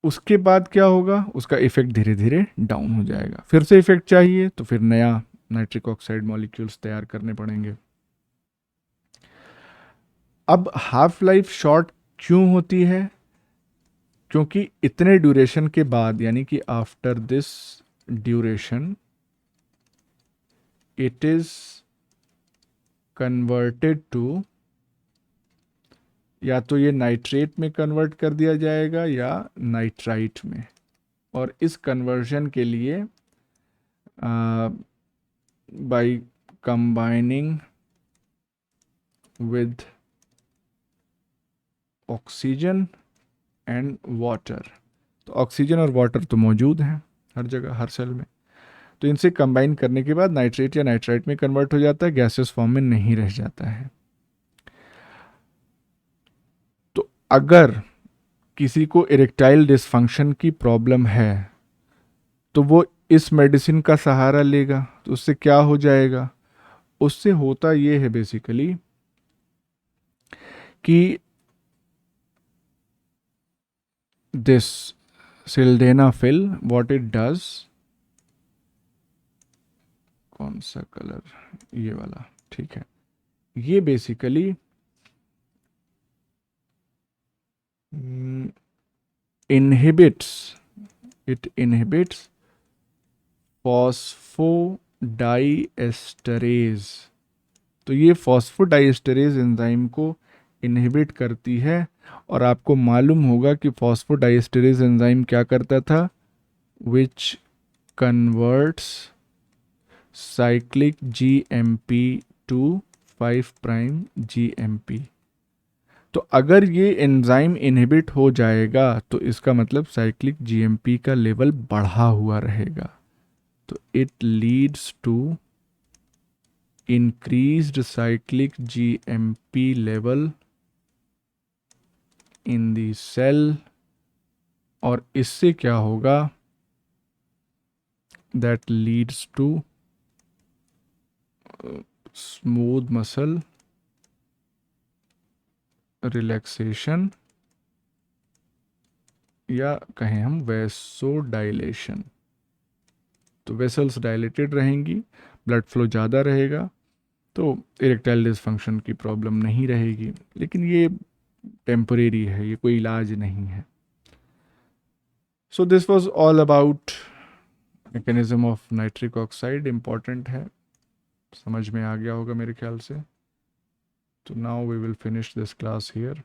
उसके बाद क्या होगा, उसका इफेक्ट धीरे धीरे डाउन हो जाएगा। फिर से इफेक्ट चाहिए तो फिर नया नाइट्रिक ऑक्साइड मॉलिक्यूल्स तैयार करने पड़ेंगे। अब हाफ लाइफ शॉर्ट क्यों होती है? क्योंकि इतने ड्यूरेशन के बाद, यानी कि after this duration it is converted to, या तो ये नाइट्रेट में कन्वर्ट कर दिया जाएगा या नाइट्राइट में। और इस कन्वर्जन के लिए by combining with oxygen and water, तो ऑक्सीजन और वाटर तो मौजूद हैं हर जगह हर सेल में, तो इनसे कंबाइन करने के बाद नाइट्रेट या नाइट्राइट में कन्वर्ट हो जाता है, गैसेस फॉर्म में नहीं रह जाता है। तो अगर किसी को इरेक्टाइल डिसफंक्शन की प्रॉब्लम है तो वो इस मेडिसिन का सहारा लेगा, तो उससे क्या हो जाएगा? उससे होता ये है बेसिकली कि this sildenafil what it does, कौन सा कलर, ये वाला, ठीक है, ये बेसिकली inhibits, it inhibits फॉस्फोडाइएस्टरेज। तो ये फॉस्फोडाइएस्टरेज एंजाइम को इनहिबिट करती है। और आपको मालूम होगा कि फॉस्फोडाइएस्टरेज एंजाइम क्या करता था, which converts cyclic GMP to 5 prime GMP. तो अगर ये एंजाइम इनहिबिट हो जाएगा तो इसका मतलब साइक्लिक जीएमपी का लेवल बढ़ा हुआ रहेगा। तो it leads to increased cyclic GMP level in the cell, और इससे क्या होगा, that leads to smooth muscle relaxation, या कहें हम वैसोडाइलेशन। तो वेसल्स डायलेटेड रहेंगी, ब्लड फ्लो ज़्यादा रहेगा, तो इरेक्टाइल डिसफंक्शन की प्रॉब्लम नहीं रहेगी। लेकिन ये टेम्परेरी है, ये कोई इलाज नहीं है। So this was all about mechanism of nitric oxide. Important है, समझ में आ गया होगा मेरे ख्याल से। तो now we will finish this class here.